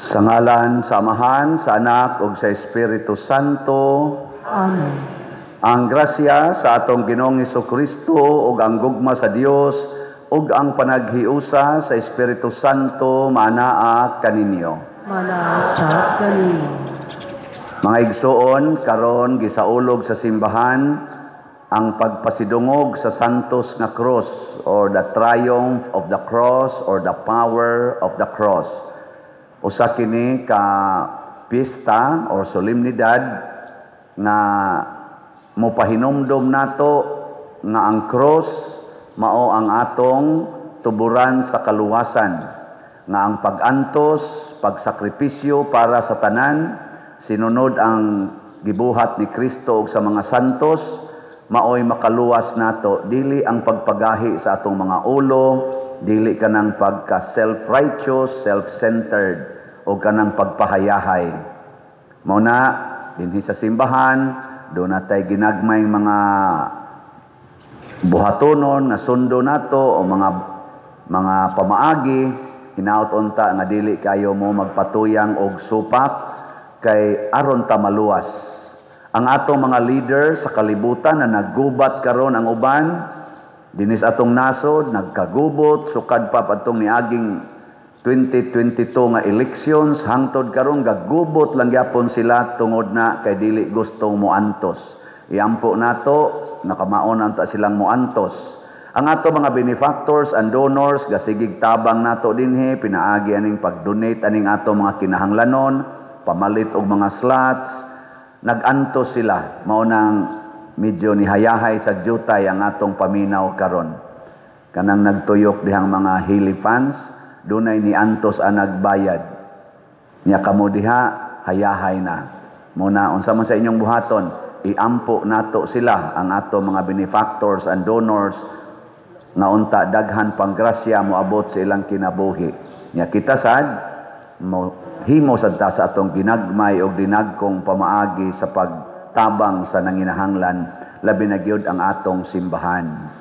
Sa ngalan, sa Amahan, sa Anak, ug sa Espiritu Santo. Amen. Ang grasya sa atong Ginoong Jesucristo ug ang gugma sa Dios ug ang panaghiusa sa Espiritu Santo manaa kaninyo. Manasa kaninyo. Mga igsoon, karon gisaulog sa simbahan ang pagpasidungog sa santos nga cross or the triumph of the cross or the power of the cross. Usa kini ka pista or solemnidad nga mopahinumdom nato nga ang cross mao ang atong tuburan sa kaluwasan, nga ang pag-antos, pagsakripisyo para sa tanan, sinunod ang gibuhat ni Kristo ug sa mga santos, maoy makaluwas nato. Dili ang pagpagahi sa atong mga ulo, dili kanang pagka self-righteous, self-centered o kanang pagpahayahay. Mao na dinhi sa simbahan doon natay ginagmay mga buhatonon nga sundo nato o mga pamaagi, hinaut unta nga dili kayo mo magpatuyang og supak kay aron ta maluwas. Ang atong mga leader sa kalibutan na naggubat karon ang uban dinis atong nasod, nagkagubot sukad pa padtong niaging 2022 nga elections, hangtod karon gagubot lang gyapon sila tungod na kay dili gustong moantos. Iampo nato nakamaon anta silang moantos. Ang ato mga benefactors and donors gasigig tabang nato dinhi pinaagi aning pag-donate aning ato mga kinahanglanon, pamalit og mga slots. Nag-antos sila, mao nang medyo nihayahay sa jutay ang atong paminaw karon. Kanang nagtuyok dihang mga Hilly fans, dunay ni antos ang nagbayad. Nya kamo diha hayahay na. Muna unsa man sa inyong buhaton, iampo nato sila ang ato mga benefactors and donors nga unta daghan pang grasya moabot sa ilang kinabuhi. Nya kita sad himo sad ta sa atong ginagmay og dinagkong pamaagi sa pagtabang sa nanginahanglan, labi na gyud ang atong simbahan.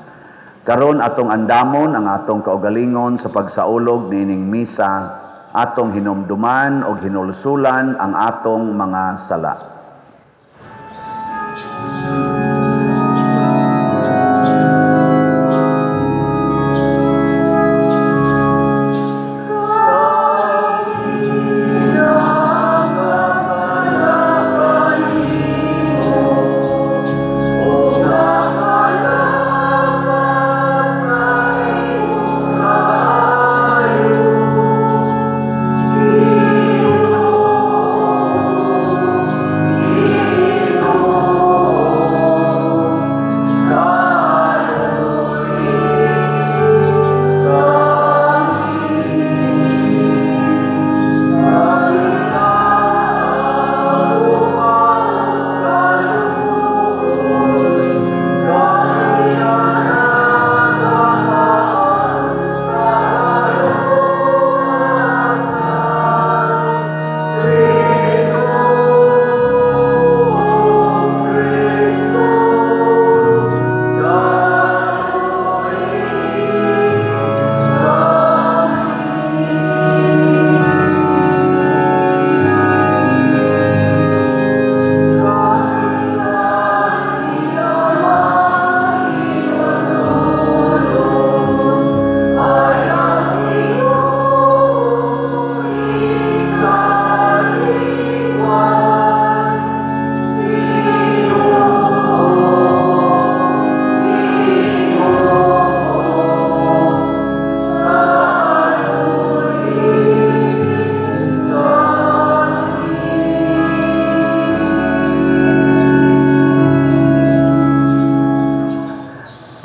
Karon atong andamon ang atong kaugalingon sa pagsaulog niining misa, atong hinumduman og hinulsulan ang atong mga sala.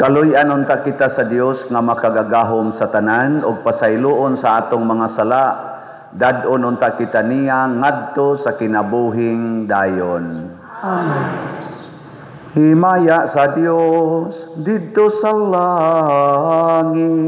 Kaluy-an unta kita sa Dios nga makagagahom sa tanan ug pasayloon sa atong mga sala, dad-on unta kita niya ngadto sa kinabuhing dayon. Amen. Himaya sa Dios didto sa langit.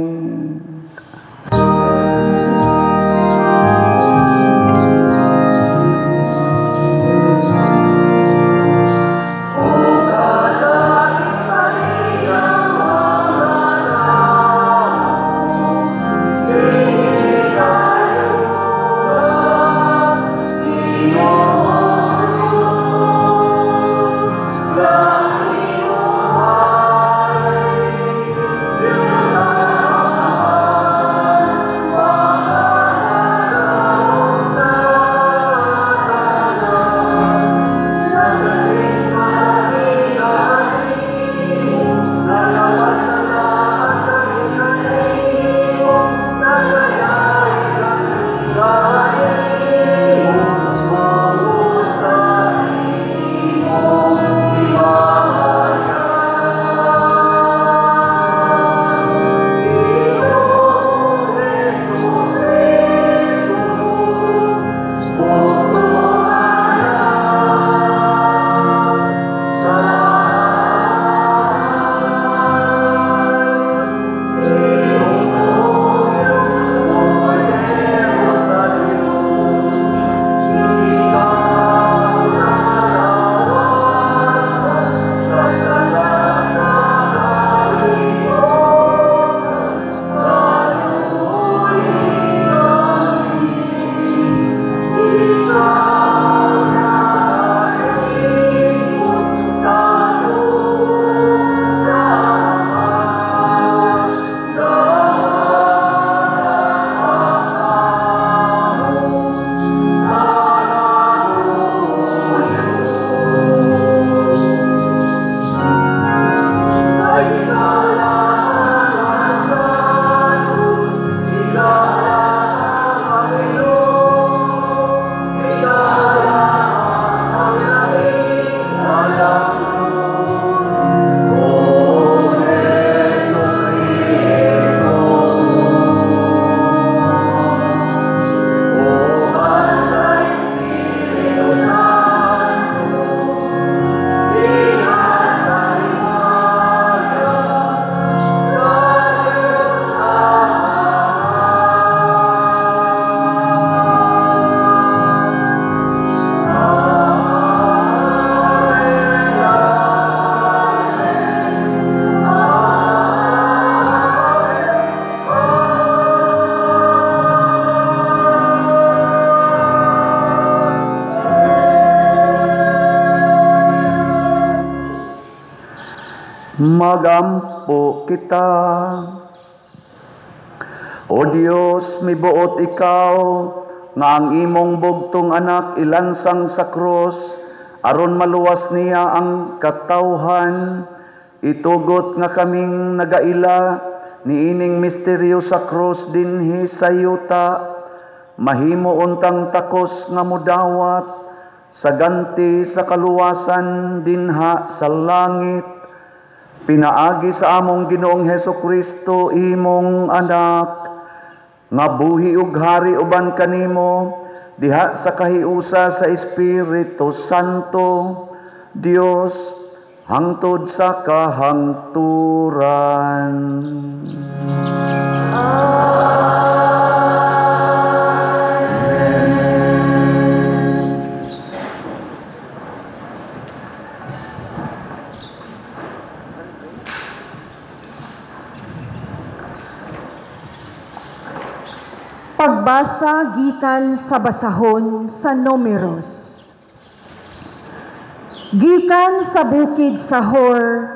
magampo kita. O Dios, mibuot ikaw, nga ang imong bugtong anak ilansang sa krus, aron maluwas niya ang katawhan, itugot nga kaming nagaila, niining misteryo sa krus dinhi sa yuta, mahimo untang takos nga mudawat, sa ganti sa kaluwasan dinha sa langit, pinaagi sa among Ginoong Hesukristo imong anak, nga buhi ug hari uban kanimo, diha sa kahiusa sa Espiritu Santo, Dios, hangtod sa kahangturan. Pagbasa gikan sa basahon sa Numeros. Gikan sa bukid sa Hor,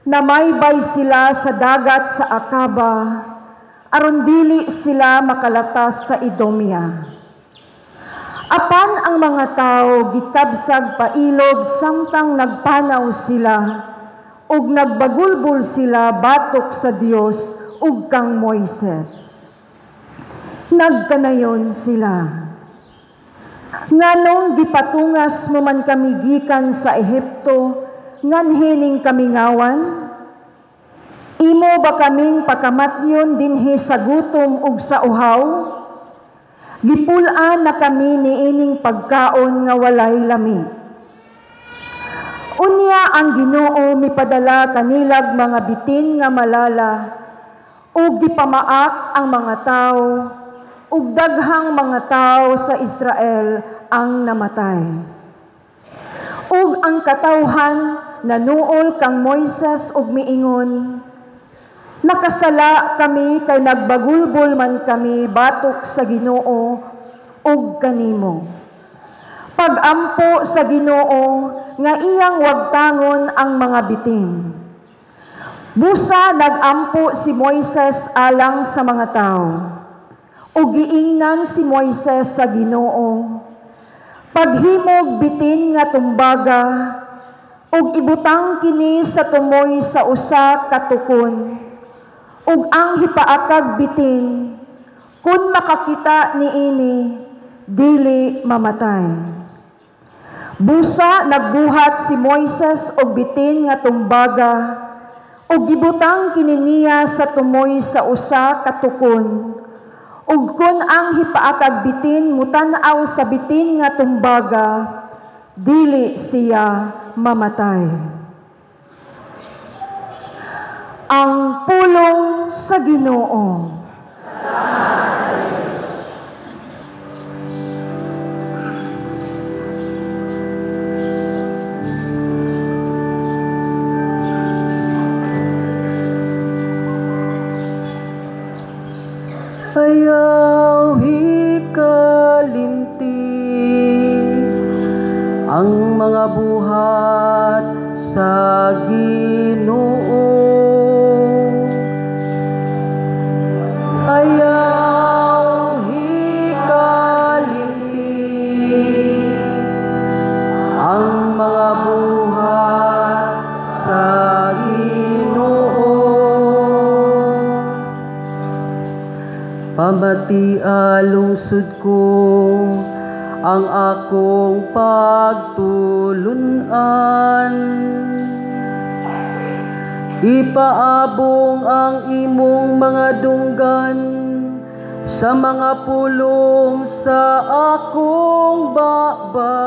namaybay sila sa dagat sa Akaba, aron dili sila makalatas sa Idomia. Apan ang mga tao gitabsag pailog samtang nagpanaw sila, ug nagbagulbol sila batok sa Dios ug kang Moises. Nagkanayon sila, nganong gipatungas mo man kami gikan sa Ehipto, nganhining kami ngawan? Imo ba kaming pakamatyon dinhi sa gutom ug sa uhaw? Gipulaan na kami niining pagkaon nga walay lami. Unya ang Ginoo mipadala kanilag mga bitin nga malala, ug gipamaak ang mga tao, ug daghang mga tao sa Israel ang namatay. Ug ang katawhan nanuol kang Moises ug miingon, nakasala kami kay nagbagulbol man kami batok sa Ginoo ug kanimo. Pagampo sa Ginoo nga iyang wagtangon ang mga bitin. Busa nagampo si Moises alang sa mga tao. O giingnan si Moises sa Ginoo, paghimog bitin nga tumbaga, ug ibutang kini sa tumoy sa usa ka tukon, ug ang hipaakag bitin, kun makakita niini, dili mamatay. Busa nagbuhat si Moises og bitin nga tumbaga, ug gibutang kini niya sa tumoy sa usa ka tukon, ug kun ang hipaakag bitin mutan-aw sa bitin nga tumbaga, dili siya mamatay. Ang pulong sa Ginoo. Ayaw hikalimti ang mga buhat sa Ginoo. Ayaw hikalimti ang mga buhat sa Ginoo. Pamati alungsod ko ang akong pagtulunan. Ipaabong ang imong mga dunggan sa mga pulong sa akong baba.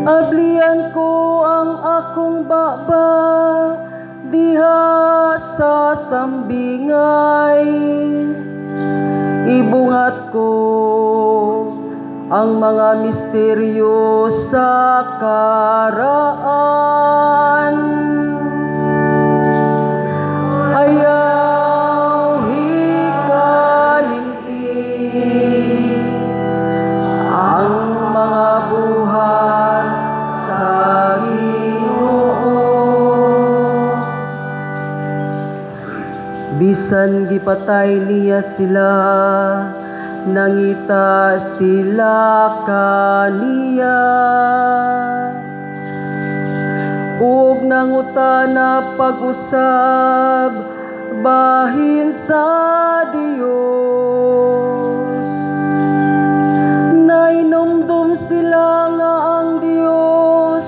Ablian ko ang akong baba diha sa sambingay, ibungat ko ang mga misteryo sa karaan. Ayaw hikalimti ang mga buhat sa Ginoo. bisan gipatay niya sila, nangita sila kaniya. Ug nangutana pag-usab bahin sa Dios. Nainomdom sila nga ang Dios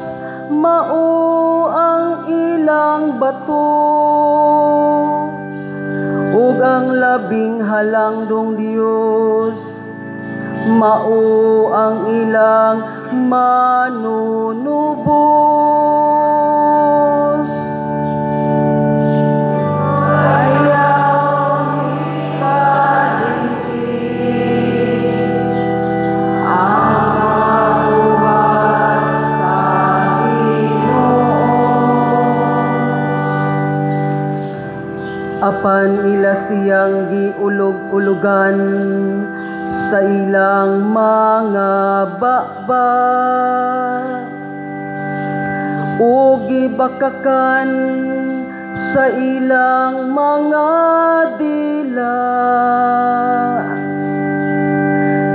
mao ang ilang bato, ug ang labing halangdong Dios mao ang ilang manunubos. Ayaw ikalimtin ang buhat sa Ginoo. Apan ila siyang giulog-ulugan sa ilang mga baba, ug gibakakan sa ilang mga dila.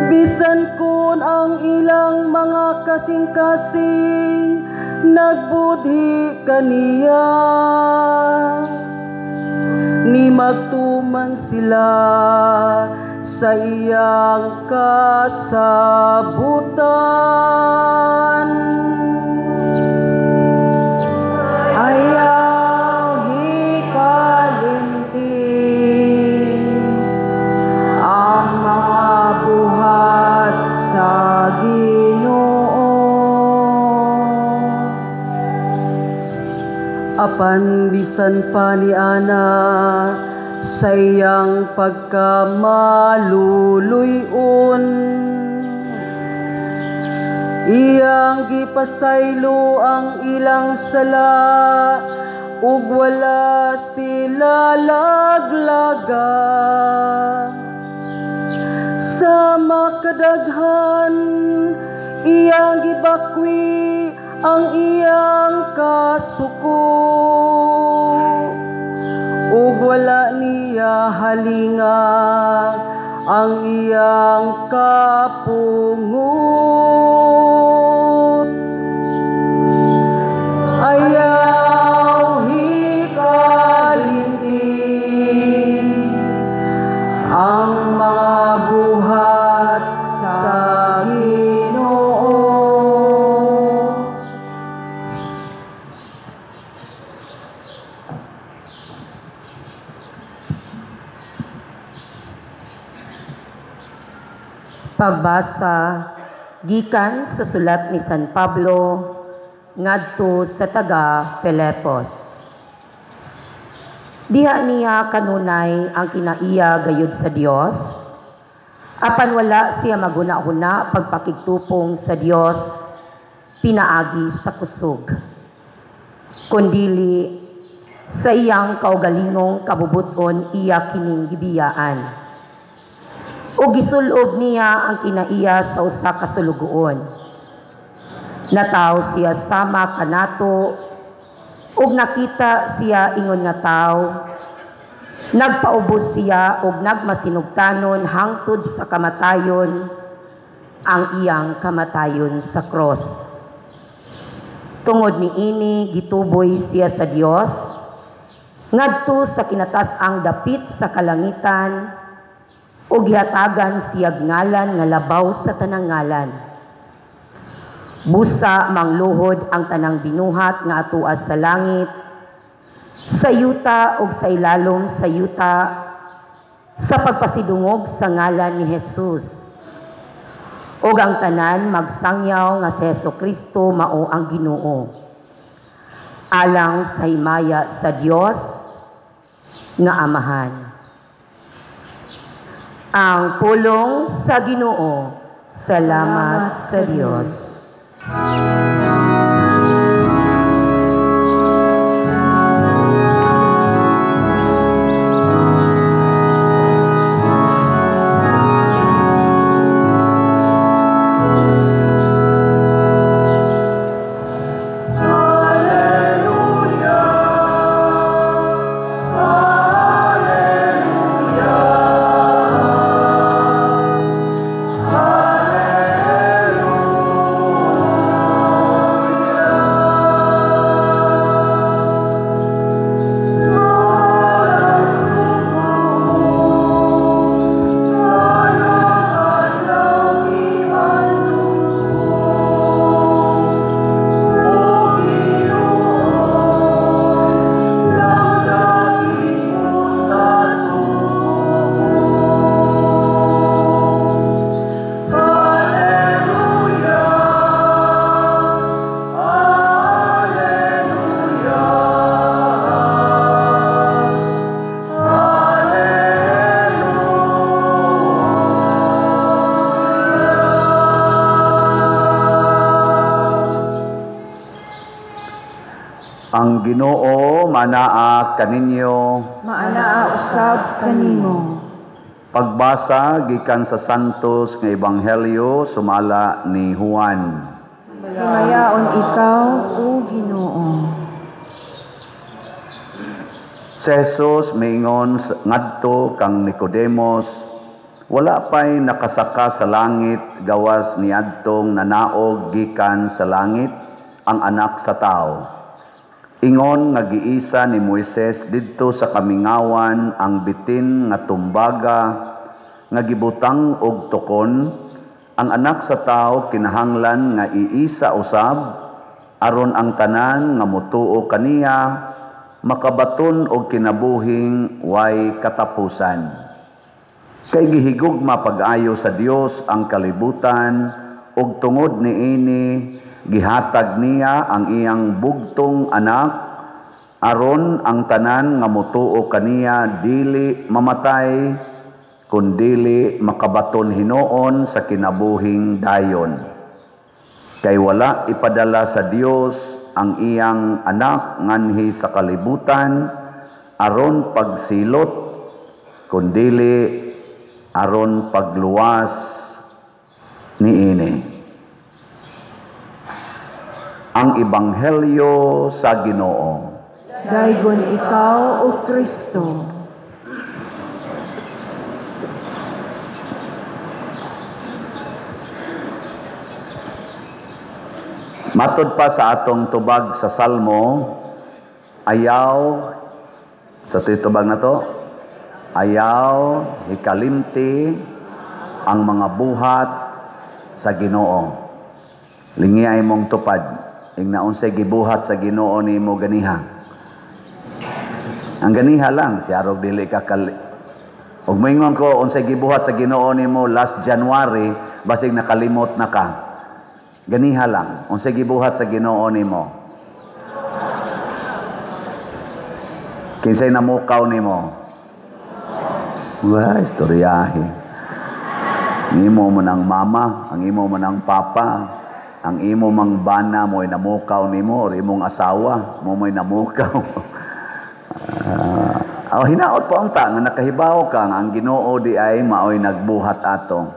Bisan kun ang ilang mga kasing-kasing nagbudhi kaniya, ni magtuman sila sa iyang kasabutan. Ayaw hikalimtin ang mga buhat sa Ginoo. Apan bisan pa ni ana sa iyang pagkamaluluyon, iyang gipasaylo ang ilang sala, ug wala sila laglaga. Sa makadaghan iyang gibakwi ang iyang kasuko, ug wala niya halinga ang iyang kapungot. Ayaw hikalimtin ang mga buhat sa Ginoo. Pagbasa gikan sa sulat ni San Pablo ngadto sa taga Filipos. Diha niya kanunay ang kinaiya gayud sa Dios, apan wala siya maguna-una pagpakigtupong sa Dios pinaagi sa kusog, kundili sa iyang kaugalingong kabubuton iya kining gibiyaan. O gisulob niya ang kinaiya sa usa ka sulugoon. Nataw siya sama kanato, ug nakita siya ingon nga tawo. Nagpaubos siya ug nagmasinugtanon hangtod sa kamatayon, ang iyang kamatayon sa cross. Tungod niini gituboy siya sa Dios, ngadto sa kinatas-ang dapit sa kalangitan, ug gihatagan siyag ngalan nga labaw sa tanang ngalan. Busa mangluhod ang tanang binuhat nga atuas sa langit, sa yuta ug sa ilalom sa yuta, sa pagpasidungog sa ngalan ni Jesus. Ug ang tanan magsangyaw nga si Jesucristo mao ang Ginoo, alang sa himaya sa Dios nga Amahan. Ang pulong sa Ginoo. Salamat sa Dios. Hallelujah, hallelujah. Ang Ginoo manaa kaninyo. Maanaa usab kanimo. Pagbasa gikan sa Santos nga Ebanghelyo sumala ni Juan. Himayaon ikaw, O Ginoo. Si Jesus miingon ngadto kang Nicodemos, wala pa'y nakasaka sa langit gawas niadtong nanaog gikan sa langit ang anak sa tao. Ingon nga giisa ni Moises didto sa kamingawan ang bitin nga tumbaga nga gibutang og tukon, ang anak sa tao kinahanglan nga iisa usab aron ang tanan nga motuo kaniya makabaton og kinabuhing way katapusan. Kay gihigugma pag-ayo sa Dios ang kalibutan ug tungod niini gihatag niya ang iyang bugtong anak aron ang tanan nga motuo kaniya dili mamatay kundili makabaton hinuon sa kinabuhing dayon. Kay wala ipadala sa Dios ang iyang anak nganhi sa kalibutan aron pagsilot kundili aron pagluwas niini. Ang Ebanghelyo sa Ginoo. Daygon ikaw, O Kristo. Matod pa sa atong tubag sa Salmo, ayaw, sa tubag na to, ayaw, ikalimti ang mga buhat sa Ginoo. Lingi ay mong tupad. Ing naunsay gibuhat sa Ginoo nimo ganiha. Ang ganiha lang si arog dili ka ug moingon ko unsay gibuhat sa Ginoo nimo last January basig nakalimot na ka. Ganiha lang unsay gibuhat sa Ginoo nimo. Kinsay namukaw nimo? Wa istoryahe. Imo mo ng mama, ang imo mo ng papa. Ang imo mang bana mo'y namukaw nimo, or imong asawa mo'y namukaw. Hinaot po ang ta, nga nakahibaw ka, nga ang Ginoo di ay maoy nagbuhat ato.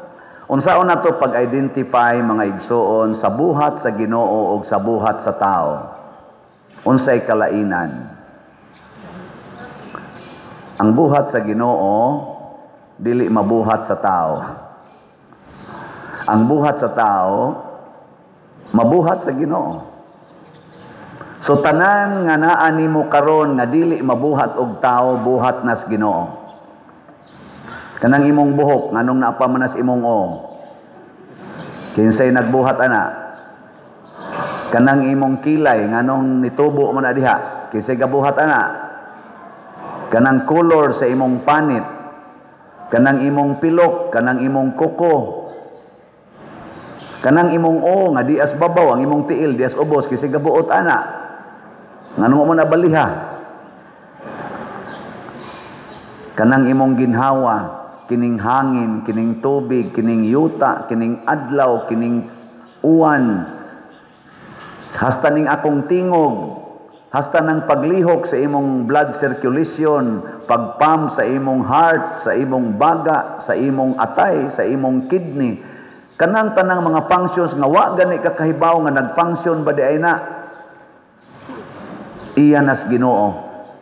Unsaon nato pag-identify mga igsoon sa buhat sa Ginoo o sa buhat sa tao? Unsay kalainan? Ang buhat sa Ginoo, dili mabuhat sa tao. Ang buhat sa tao, mabuhat sa Ginoo. So tanan nga naa nimo karon nga dili mabuhat og tao, buhat nas Ginoo. Kanang imong buhok nganong naa pa man nas imong o. Kinsay nagbuhat ana? Kanang imong kilay nganong nitubo mo na diha? Kinsay gabuhat ana? Kanang color sa imong panit, kanang imong pilok, kanang imong kuko, kanang imong o nga dias babaw ang imong tiil dias ubos kasi gabuot ana nganong mo nabaliha, kanang imong ginhawa, kining hangin, kining tubig, kining yuta, kining adlaw, kining uwan, hasta ning akong tingog, hasta ng paglihok sa imong blood circulation, pagpump sa imong heart, sa imong baga, sa imong atay, sa imong kidney, kanang tanang mga functions nga wa gani kakahibaw nga nagfunction ba di ay na. Iya nas Ginoo,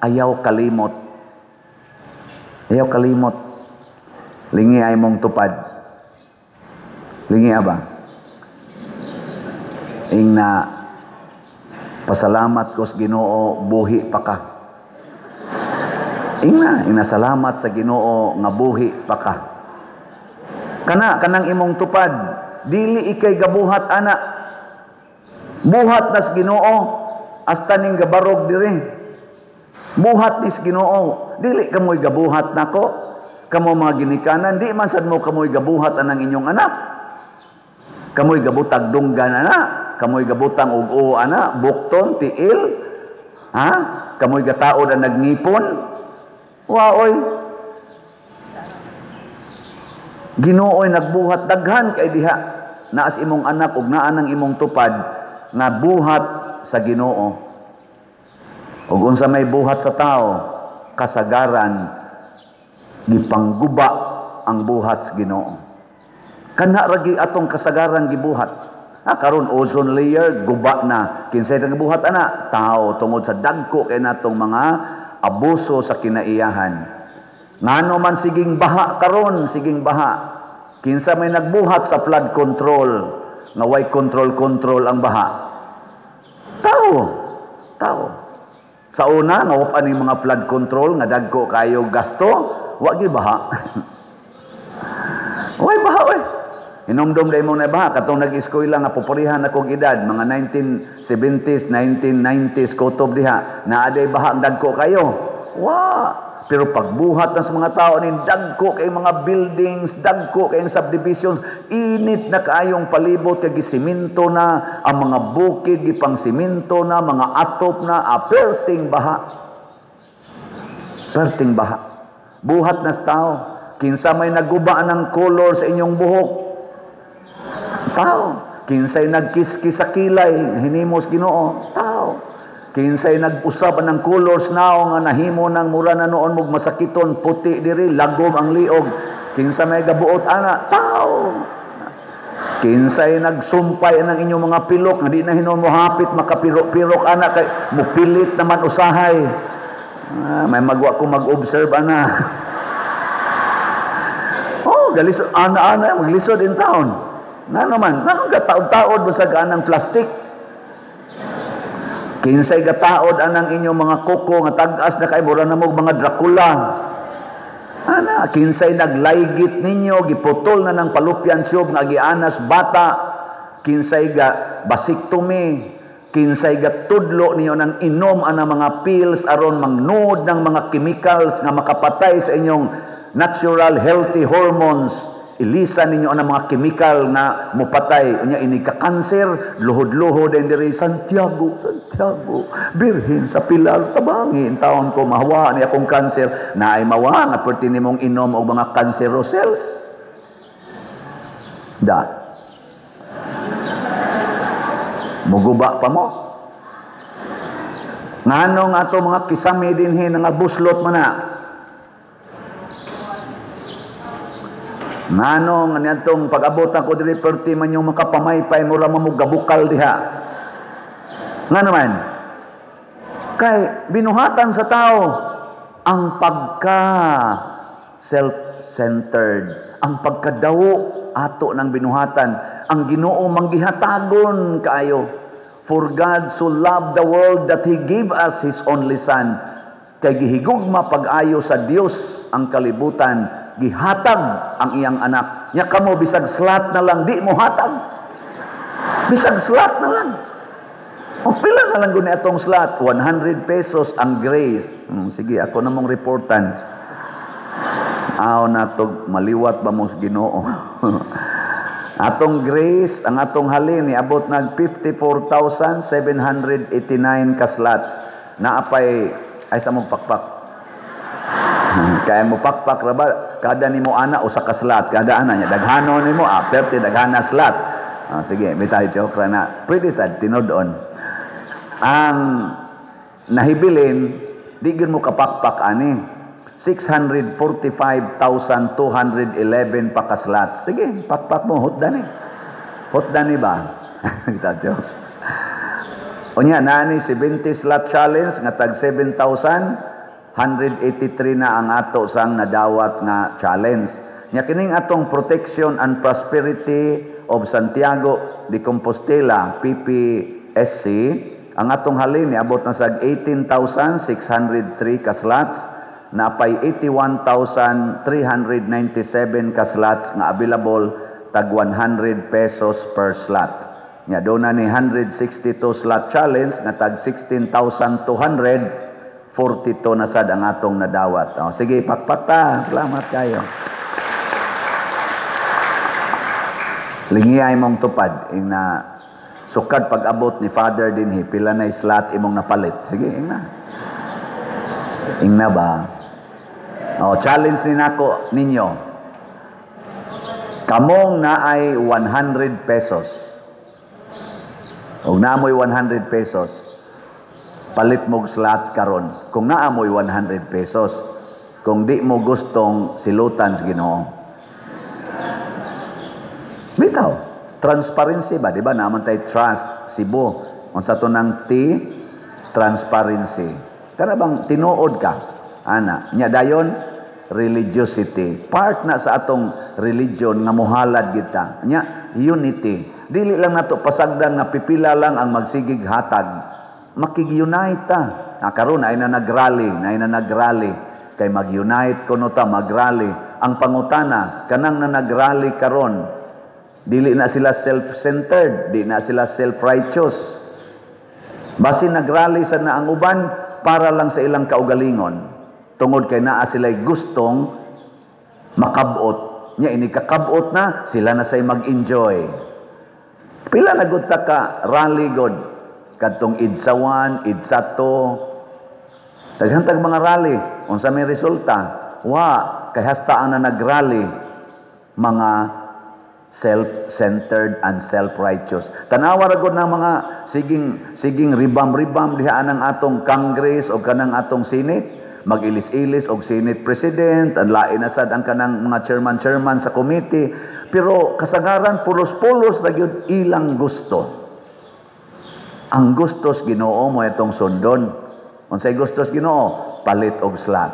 ayaw kalimot. Ayaw kalimot. Lingi ay mong tupad. Lingi aba. Ing na pasalamat ko sa Ginoo, buhi pa ka. Ing na salamat sa Ginoo nga buhi pa ka. Kanang imong tupad, dili ikay gabuhat ana. Buhat nas Ginoo, hasta ning gabarog diri. Buhat nis Ginoo, dili kamoy gabuhat nako. Kamo mga ginikanan, di man sad mo kamoy gabuhat anang inyong anak. Kamoy gabutag dunggan ana, kamoy gabutang ugo ana, bukton, tiil. Ha? Kamoy gataod ang nagnipon. Waoy. Ginoo'y nagbuhat daghan kay diha naas imong anak ug naa nang imong tupad nga buhat sa Ginoo. Ug unsa may buhat sa tao, kasagaran, gipangguba ang buhat sa Ginoo. Kana ragi atong kasagaran gibuhat. Karon ozone layer guba na. Kinsay nga buhat ana? Tao tungod sa dagko kay natong mga abuso sa kinaiyahan. Ngano man siging baha karon, siging baha. Kinsa may nagbuhat sa flood control, nga way control ang baha. Tao. Sa una, nga ni mga flood control, nga dagko kayo gasto, wa gyud baha. Way baha, way. Inomdom day mo na baha, katong nag-eskwela nga poporihan akong edad, mga 1970s, 1990s, kutob diha, naaday baha ang dagko kayo. Wa. Pero pagbuhat ng mga tao ni dagko kay mga buildings, dagko kay subdivisions, init na kaayong palibot kay gisimento na ang mga bukid gipang simento na, mga atop na, perting baha. Perting baha. Buhat na sa tao. Kinsa may naguba ng color sa inyong buhok? Tao. Kinsay nagkiskis sa kilay, hinimos Ginoo? Tao. Kinsay nag-usab ng colors now nga nahimo ng mura na noon mog masakiton, puti diri, lagom ang liog. Kinsa may gabuot ana? Tao. Kinsay nagsumpay ng inyong mga pilok nga di na hinon mo hapit makapirok-pirok ana kay mupilit naman usahay. May magwa ko mag-observe ana. Galisod ana maglisod in town. Ngano man, gataod-taod mo sa ganang plastic. Kinsay gataod anang inyong mga kuko nga tag-as na kay mura na mo mga Dracula. Ana, kinsay naglaygit ninyo, giputol na ng palupyan tube nga gianas bata. Kinsay ga basiktomy, kinsay ga tudlo ninyo ng inom ana mga pills aron mangnuod ng mga chemicals nga makapatay sa inyong natural healthy hormones. Ilisan ninyo ang mga chemical na mupatay. Unya ini ka cancer, luhod-luhod din diri Santiago, Birhen sa Pilar, tabangin taon ko mahawa ni akong cancer. Naay mawa nga perti nimong inom og mga cancerous cells. Muguba pa mo. Nganong ato mga kisame dinhi nga buslot man na. Ngano nga niyadtong pag-abot ako diri perti man yung makapamaypay mura mo gabukal diha. Ngano man? Kay binuhatan sa tao ang pagka self-centered, ang pagkadawo ato ng binuhatan. Ang Ginoo manggihatagon kaayo. For God so loved the world that He gave us His only Son. Kay gihigugma pag-ayo sa Dios ang kalibutan, gihatag ang iyang anak. Nya kamo bisag slat na lang di mo hatag. Bisag slat na lang. O pila na lang guni atong slat? 100 pesos ang grace. Sige, ako na mong reportan. Aw na to maliwat ba mo sa Ginoo? Atong grace, ang atong halin ni abot nag 54,789 ka slots. Naapay ay sa mong pakpak. Kaya mo pakpak raba, kada nimo ana usa ka slot, kada ana nya daghano nimo perti daghana slot. Sige, bitay joke ra na. Pwede sad tinod-on. Ang nahibilin di gyud mo kapakpak ani. 645,211 pa ka slots. Sige, pakpak mo hotdan eh. Hotdan ni ba? Kita joke. Unya nani 70 slot challenge nga tag 7,183 na ang ato sang nadawat nga challenge. Nya kining atong Protection and Prosperity of Santiago de Compostela PPSC, ang atong halin ni abot na sag 18,603 ka slots, napay 81,397 ka slots nga available tag 100 pesos per slot. Nya do na ni 162 slot challenge nga tag 16,242 na sad ang atong nadawat. Sige, pakpata. Salamat kayo. Lingiyay mong tupad na sukad pag-abot ni Father dinhi pila na slot imong napalit. Sige, ingna. Ingna ba? Challenge ni nako ninyo. Kamong naay 100 pesos. Og naamoy 100 pesos. palit mo slot karon. Kung naa mo'y 100 pesos. Kung di mo gustong silutan sa Ginoo. Bitaw, transparency ba? Di ba? Naman tayo trust, Cebu. Kung sa to ng T, transparency. Kana bang tinuod ka? Ana, nya dayon, religiosity. Part na sa atong religion nga muhalad kita. Nya, unity. Dili lang nato pasagdan nga pipila lang ang magsigig hatag. Makig-unite ta. Karon ay na nagrally. Kay mag-unite kuno ta, mag-rally. Ang pangutana, kanang na nagrally karon, dili na sila self-centered, di na sila self-righteous. Basi nagrally sa na ang uban para lang sa ilang kaugalingon. Tungod kay naa sila'y gustong makabot. Nya ini kakabot na, sila na say mag-enjoy. Pila na gud ta ka rally god kadtong IDSA 1, IDSA 2. Daghantag mga rally, unsa may resulta? Wa kay hastaan na nagrally mga self-centered and self-righteous. Tanawa ra gud ng mga siging ribam-ribam diha anang atong Congress o kanang atong Senate. Mag-ilis-ilis og Senate President, ang lain na sad ang kanang mga chairman sa committee, pero kasagaran pulos-pulos na gyud ilang gusto. Ang gustos Ginoo mo itong sundon. Unsay gustos Ginoo? Palit og slot.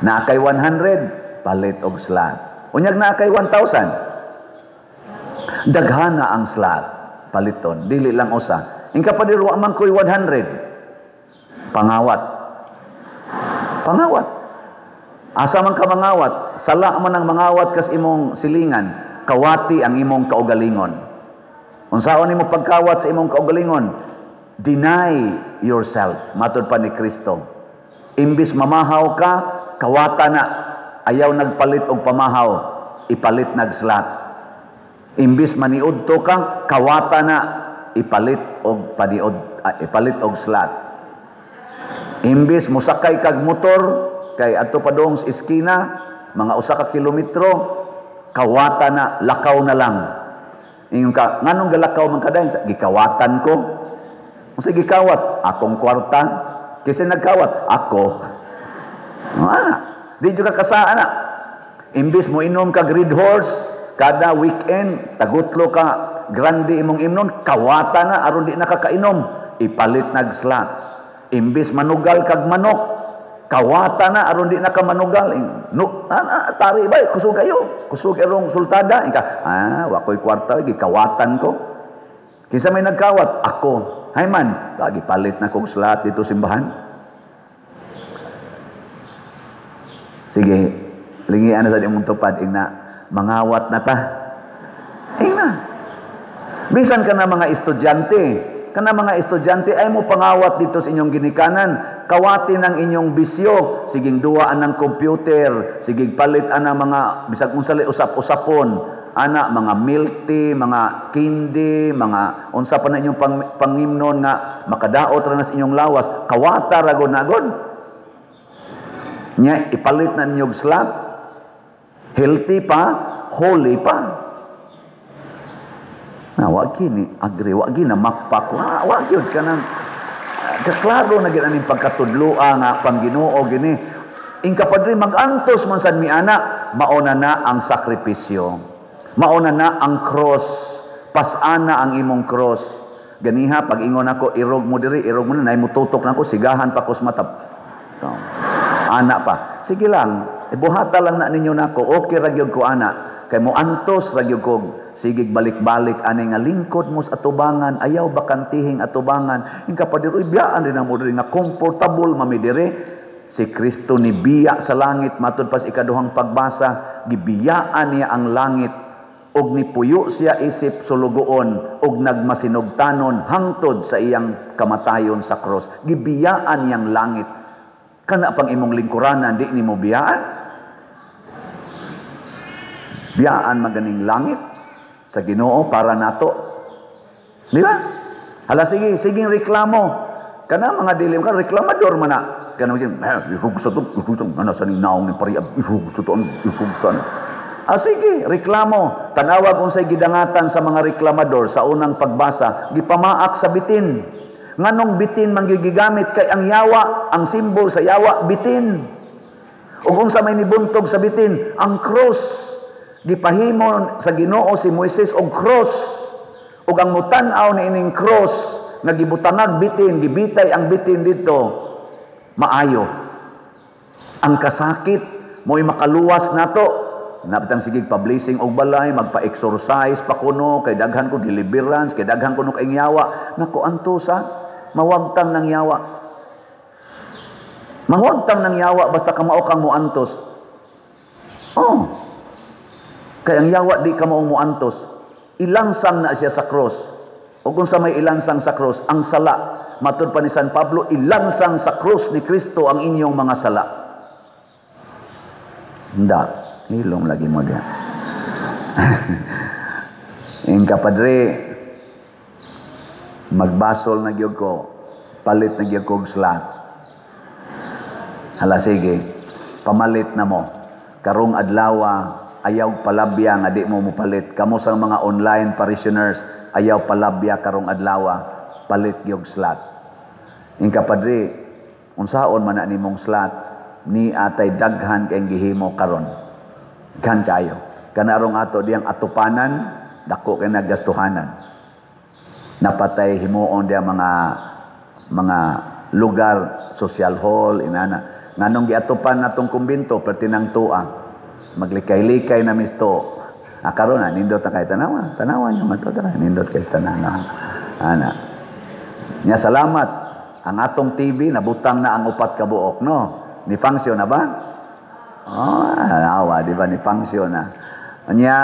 Na kay 100, palit og slot. Unyag na kay 1,000. Daghana ang slot paliton, dili lang usa. Ingka pa di man koy 100. Pangawat. Asa man ka mangawat, sala man ang mangawat kas imong silingan, kawati ang imong kaugalingon. Unsaon nimo pagkawat sa imong kaugalingon? Deny yourself, matud pa ni Kristo. Imbis mamahaw ka, kawata na. Ayaw nagpalit og pamahaw, ipalit nagslat. Imbis maniudto ka, kawata na, ipalit og ipalit og slat. Imbis musakay kag motor kay adto pa dong sa iskina mga usa ka kilometro, kawata na, lakaw na lang. Ingon ka, nganong galakaw man kadayon? Gikawatan ko. Unsa gikawat? Akong kwarta. Kasi nagkawat ako. Di jud ka kasaan na. Imbis mo inom kag Red Horse kada weekend, tagutlo ka grande imong imnon, kawata na aron di nakakainom, ipalit nagslot. Imbis manugal kag manok, kawata na aron di nakamanugal. Tari ba kusog kayo, kusog erong sultada. Wa koy kwarta, gikawatan ko. Kinsa may nagkawat? Ako. Hay man, palit na kog slot dito simbahan. Sige, lingian na sa imong tupad, ingna, mangawat na ta. Ingna. Bisan ka na mga estudyante, ay mo pangawat dito sa inyong ginikanan, kawatin ang inyong bisyo, siging duwaan ng computer, siging palit ana mga bisag unsali usap-usapon, ana mga milk tea, mga candy, mga unsa pa na inyong pangimnon nga makadaot ra na sa inyong lawas, kawata ra gud na gud. Nya ipalit na ninyong slot, healthy pa, holy pa. Wag kini agree, wag gina makpak, wag yun ka nang kaklaro na ginaning pagkatudloa nga pangginoo gini. Ingka padri magantos man sad mi ana, mauna na ang sakripisyo, mauna na ang cross, pasana ang imong cross. Ganiha pag ingon ako irog mo diri, irog mo na nay mututok nako, sigahan pa kus matap. So, ana pa, sige lang, ibuhata lang na ninyo nako, okay ra gyud ko ana, kay mo antos ra gyud ko. Sigig balik-balik ani nga lingkod mo sa atubangan, ayaw bakantihing atubangan. Ingka pa diri biyaan rin ang mo diri nga comfortable mami diri. Si Kristo ni biya sa langit, matud pas ikaduhang pagbasa, gibiyaan niya ang langit og nipuyo siya isip sulugoon og nagmasinugtanon hangtod sa iyang kamatayon sa cross. Gibiyaan niyang langit. Kana pang imong lingkuranan di nimo biyaan? Biyaan maganing langit sa Ginoo para nato. Di ba? Hala sige, siging reklamo. Kana mga dilim ka, reklamador man na. Kana mga gusto to, ano sa ninaong ni pariab, gusto to, sige, reklamo. Tanawag kung sa'y gidangatan sa mga reklamador sa unang pagbasa, gipamaak sa bitin. Nganong bitin manggigamit kay ang yawa, ang simbol sa yawa, bitin. Ug unsa may nibuntog sa bitin, ang cross. Gipahimo sa Ginoo si Moises og cross. Ug ang mutan-aw ni ining cross nga gibutanag bitin, gibitay ang bitin dito, maayo. Ang kasakit mo'y makaluwas nato. Napitang sige pa-blessing og balay, magpa-exercise pa kuno, kay daghan ko deliverance, kay daghan kuno kay yawa. Naku, antusa, mawagtang ng yawa. Mawagtang ng yawa, basta kamao kang muantos. Oh, kay ang yawa di ka maong muantos. Ilansang na siya sa cross. O kung sa may ilansang sa cross, ang sala, matud pa ni San Pablo, ilansang sa cross ni Kristo ang inyong mga sala. Hindi. Hilong lagi mo diyan. Yung kapadre, magbasol na gyud ko, palit na gyud ko og slot. Hala sige, pamalit na mo. Karong adlaw, ayaw palabya nga di mo mupalit. Kamo sa mga online parishioners, ayaw palabya karong adlaw, palit gyud slot. Yung kapadre, unsaon man na nimong slot, ni atay daghan kay gihimo karon. Kan kayo. Kanarong ato diyang atupanan, dako kay naggastuhanan. Napatay himuon diya mga lugar, social hall, inana. Nganong giatupan natong kumbinto, pertinang tua. Maglikay-likay na misto. Karon na, nindot na kay tanawa. Tanawa niyo man to, nindot kay tanawa. Ana. Nya salamat. Ang atong TV, nabutang na ang 4 ka buok, no? Ni function na ba? Awa, di ba ni function na. Anya,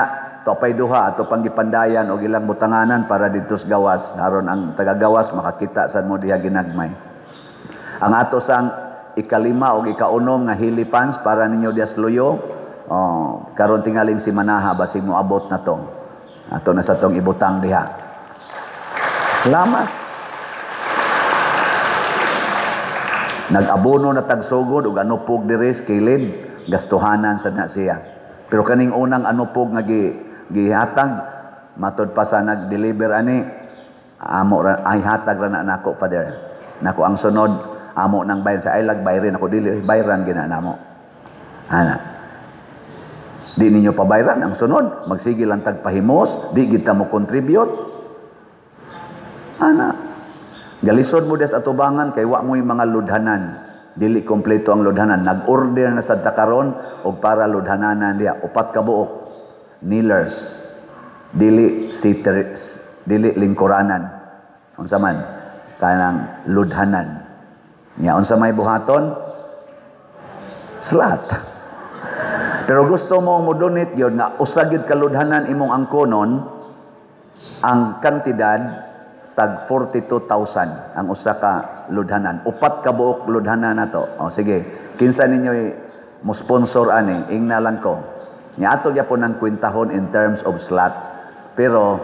topay duha, ato panggipandayan o ilang butanganan para dito sa gawas. Haron ang taga-gawas, makakita sa mo diha ginagmay. Ang ato sang ikalima o ikaunom nga hili fans para ninyo diya sa luyo. Karon tingaling si Manaha, basig mo abot na to. Ato na sa tong ibutang diha. Salamat. Nag-abono na tagsugod ug anupog diri sa kilid. Gastuhanan sa na siya. Pero kaning unang anupog nga gihatag, matod pa sa nag-deliver ani, amo ay hatag ra na nako, Father. Nako ang sunod, amo nang bayran sa ilag, bayran ako dili, bayran gina namo. Ana. Di ninyo pabayran ang sunod, magsige lang tagpahimos, di kita mo contribute. Ana. Galisod mo des atubangan kay wa mo yung mga ludhanan. Dili kompleto ang ludhanan. Nag-order na sa takaron o para ludhananan diya. 4 ka buok. Kneelers. Dili sitters. Dili lingkuranan. Unsa man? Kanang ludhanan. Nya unsa may buhaton? Slot. Pero gusto mo mo donate yun nga usagid ka ludhanan imong angkonon, ang kantidad tag 42,000 ang usa ka ludhanan. 4 ka buok ludhanan na to. O sige, kinsa ninyo mo sponsor ani, ingna lang ko. Nya ato gyapon ang kwentahon in terms of slot. Pero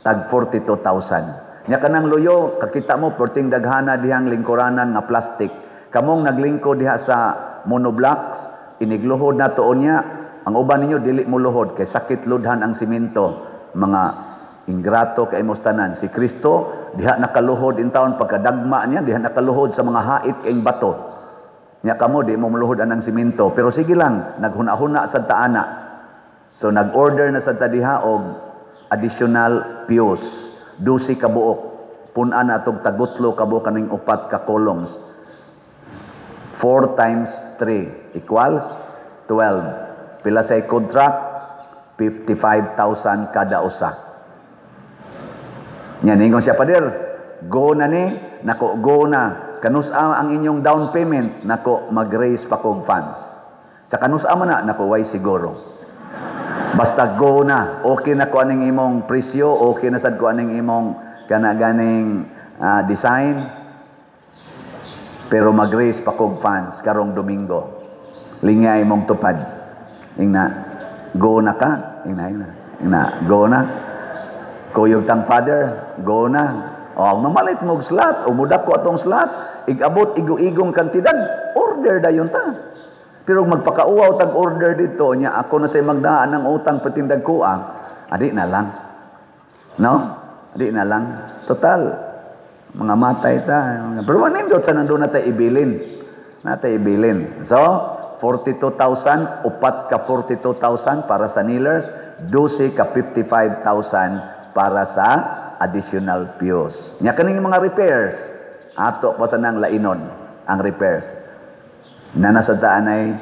tag 42,000. Nya kanang luyo, kakita mo perting daghana dihang lingkuranan nga plastic. Kamong naglingko diha sa monoblocks, inigluhod na tuon niya. Ang uban ninyo dili mo luhod kay sakit ludhan ang simento. Mga ingrato kay mostanan. Si Kristo diha nakaluhod in taon pagkadagma niya, diha nakaluhod sa mga hait kay bato. Nya kamo di mo muluhod anang simento, pero sige lang, naghuna-huna sa taana. So nag-order na sa diha og additional pews, 12 ka buok. Pun-an atong tagutlo ka buok kaning 4 ka columns. 4 times 3 equals 12. Pila say contract? 55,000 kada usa. Yan, ingon siya, Pader, go na ni, nako, go na. Kanusa ang inyong down payment, nako, mag-raise pa kog funds. Sa kanusa man na, nako, way siguro. Basta go na, okay na ko aning imong presyo, okay na sad ko aning imong kanaganing design, pero mag-raise pa kog funds karong Domingo. Lingay imong tupad. Ingna, go na ka, ingna, go na. Kuyog tang Father, go na. O, mamalit mo slot, umudak ko atong slot, igabot, igong kantidad, order dayon ta. Pero magpakauaw tag order dito, niya ako na say magdaan ng utang patindag kuang, adi na lang. No? Adi na lang. Total. Mga matay ta. Pero manindot sa nandun natay ibilin. Natay ibilin. So, 42,000, upat ka 42,000 para sa kneelers, 12 ka 55,000 para sa additional pews. Nya kaning mga repairs, ato pa sa nang lainon ang repairs. Na nasa daan ay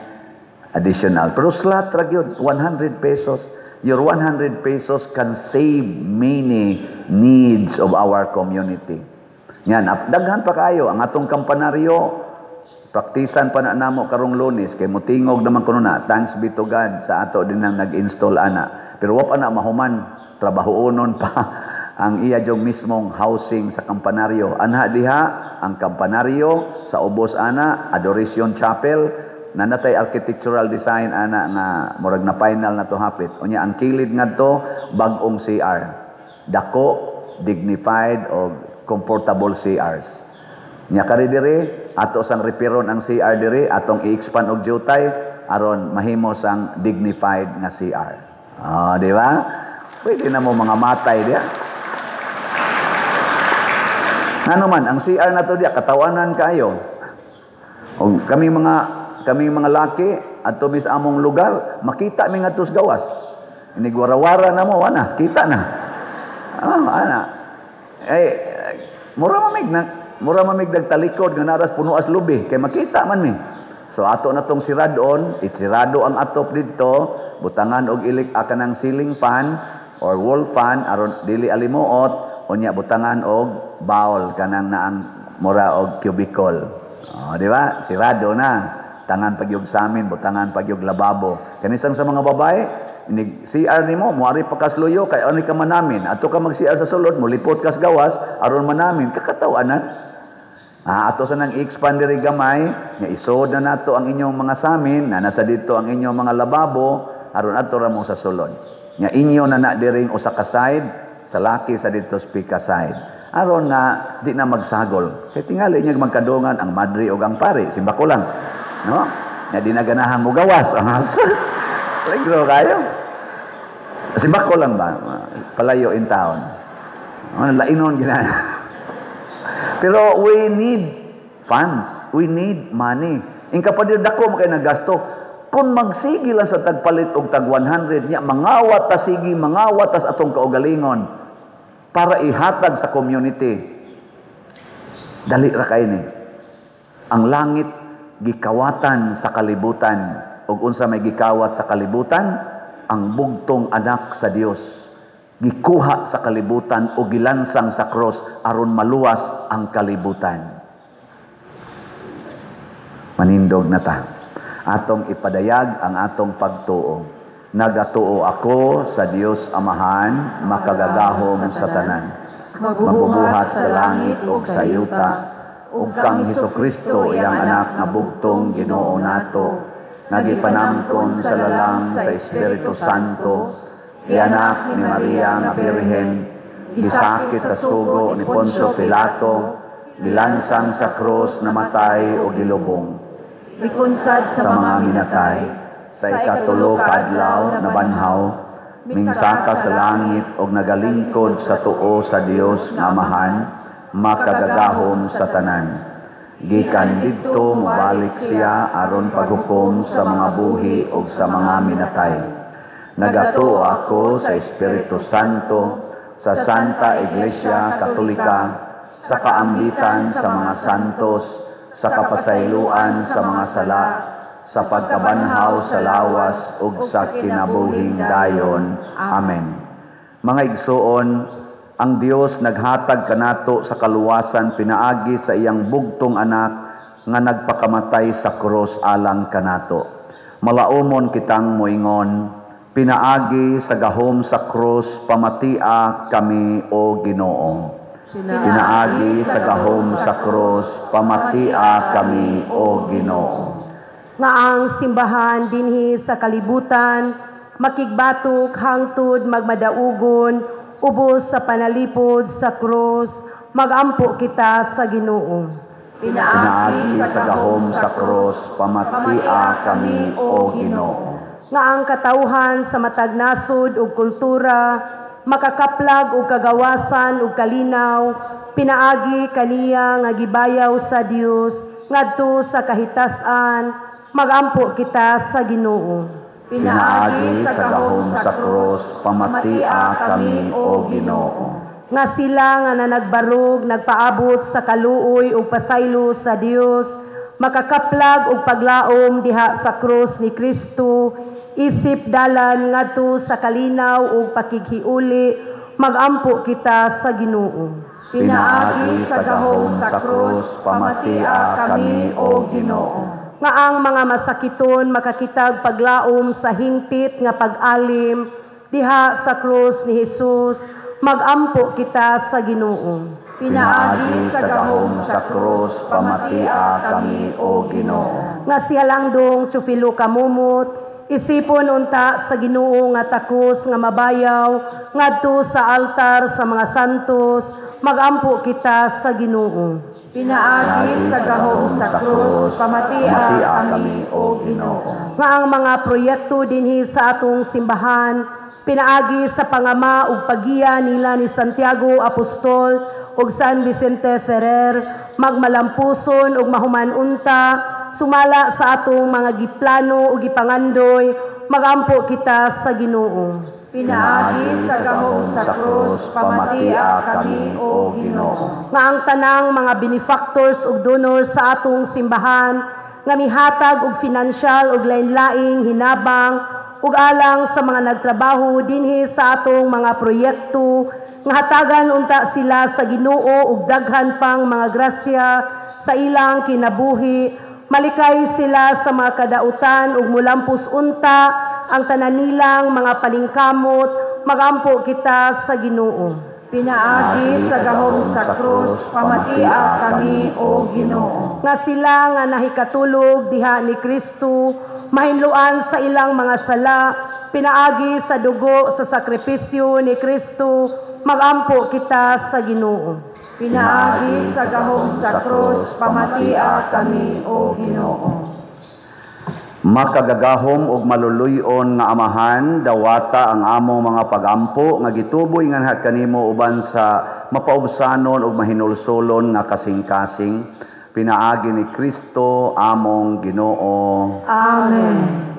additional. Pero slot ra gyud 100 pesos. Your 100 pesos can save many needs of our community. Yan, daghan pa kayo ang atong kampanaryo. Praktisan pa na namo karong Lunes kay mutingog naman kuno na. Thanks be to God sa ato din nang nag-install ana. Pero wa pa na mahuman, trabahoonon pa ang iya jong mismong housing sa kampanaryo. Anha diha ang kampanaryo sa ubos ana, Adoration Chapel, na natay architectural design ana nga murag na final na to hapit. Unya ang kilid ngadto bag-ong CR. Dako, dignified o comfortable CRs. Nya kari diri ato sang repairon ang CR diri atong i-expand og jutay aron mahimo sang dignified nga CR. Di ba? Pwede na mo mga matay diya. Ngano man ang CR nato diya katawanan kayo. Og kaming mga laki adto mis among lugar makita mi ngadto sa gawas. Inigwara-wara na mo ana, kita na. Ana. Mura mamig nagtalikod nga naras puno as lubi kay makita man mi. So ato na tong siradon, itsirado ang atop didto, butangan og ilik kanang ceiling fan or wall fan aron dili alimuot, unya butangan og bowl kanang naang mura og cubicle. Di ba? Sirado na. Tangan pagyog sa amin, butangan pagyog lababo. Kanisang sa mga babae, inig CR nimo moari pa kas luyo kay ani ka manamin ato ka mag CR sa sulod mo lipot kas gawas aron manamin kakatawanan. Ato sa nang i-expand diri gamay nga isod na nato ang inyong mga samin na nasa dito ang inyong mga lababo aron ato ra mo sa sulod. Nga inyo na diring usa ka side sa laki sa dito speaker side. Aron nga di na magsagol. Kay tingali niya magkadungan ang madri ug ang pari, simba ko lang. No? Nga di na ganahan mo gawas. Ligro kayo. Simba ko lang ba? Palayo in town. Lainon ginana. Pero we need funds. We need money. Ingka pa din dako mo kayo nagasto. Kung magsigi lang sa tagpalit og tag 100 niya, mangawat ta sige, mangawat tas atong kaugalingon para ihatag sa community. Dali ra kay ni. Ang langit gikawatan sa kalibutan ug unsa may gikawat sa kalibutan, ang bugtong anak sa Dios gikuha sa kalibutan o gilansang sa cross aron maluwas ang kalibutan. Manindog na ta. Atong ipadayag ang atong pagtuo. Nagatuo ako sa Dios Amahan, makagagahom sa tanan. Mabubuhat sa langit o sa yuta, ug kang Hesukristo iyang anak nga bugtong Ginoo nato, nagipanamkon sa lalang sa Espiritu Santo, ianak ni Maria nga Birhen, gisakit sa sugo ni Poncio Pilato, gilansang sa krus, namatay o gilubong. Bikunsad Sa mga minatay, sa ikatulo ka adlaw na banhaw, mingsaka sa langit o nagalingkod sa tuo sa Dios nga Amahan, makagagahom sa tanan. Gikan didto mobalik siya aron paghukom sa mga buhi o sa mga minatay. Nagatuo ako sa Espiritu Santo, sa Santa Iglesia Katolika, sa kaambitan sa mga santos, sa kapasayloan sa mga sala, sa pagkabanhaw sa lawas ug sa kinabuhing dayon. Amen. Mga igsoon, ang Dios naghatag kanato sa kaluwasan pinaagi sa iyang bugtong anak nga nagpakamatay sa krus alang kanato. Malaumon kitang moingon, pinaagi sa gahom sa krus pamatia kami o Ginoo. Pinaagi sa gahom sa krus pamatia kami o Ginoo. Nga ang simbahan dinhi sa kalibutan, makigbatok hangtod magmadaugon, ubos sa panalipod sa krus, magampo kita sa Ginoo. Pinaagi sa gahom sa krus pamatia kami o Ginoo. Nga ang katawhan sa matag nasod ug kultura, makakaplag og kagawasan ug kalinaw, pinaagi kaniya nga gibayaw sa Dios ngadto sa kahitasan, magampo kita sa Ginoo. Pinaagi sa gahom sa krus, pamatia kami o Ginoo. Nga sila nga nanagbarog, nagpaabot sa kaluoy ug pasaylo sa Dios, makakaplag og paglaom diha sa krus ni Kristo, isip dalan ngadto sa kalinaw ug pakighiuli, magampo kita sa Ginoo. Pinaagi sa gahom sa krus, pamatia kami o Ginoo. Nga ang mga masakiton makakitag paglaom sa hingpit nga pag-alim diha sa krus ni Hesus, magampo kita sa Ginoo. Pinaagi sa gahom sa krus, pamatia kami o Ginoo. Nga siya lang dong tsupilo kamumot, isipon unta sa Ginoo nga takos nga mabayaw ngadto sa altar sa mga santos, magampo kita sa Ginoo. Pinaagi sa gahom sa krus, pamatia kami o Ginoo. Nga ang mga proyekto dinhi sa atong simbahan, pinaagi sa pangama ug pagiya nila ni Santiago Apostol ug San Vicente Ferrer, magmalampuson ug mahuman unta, sumala sa atong mga giplano ug gipangandoy, magampo kita sa Ginoo. Pinaagi sa gahom sa krus, pamatia kami o Ginoo. Nga ang tanang mga benefactors ug donors sa atong simbahan, nga mihatag og finansyal ug lain-laing hinabang ug alang sa mga nagtrabaho dinhi sa atong mga proyekto, nga hatagan unta sila sa Ginoo ug daghan pang mga grasya sa ilang kinabuhi, malikay sila sa mga kadautan ug mulampos unta ang tanan nilang mga palingkamot, magampo kita sa Ginoo. Pinaagi sa gahom sa krus, pamatia kami o Ginoo. Nga sila nga nahikatulog diha ni Kristo, mahinluan sa ilang mga sala, pinaagi sa dugo sa sakripisyo ni Kristo, magampo kita sa Ginoo. Pinaagi sa gahom sa krus, pamatia kami o Ginoo. Makagagahom ug maluluyon nga Amahan, dawata ang among mga pagampo nga gituboy nga kanimo uban sa mapaubsanon ug mahinulsolon nga kasing-kasing, pinaagi ni Kristo among Ginoo. Amen.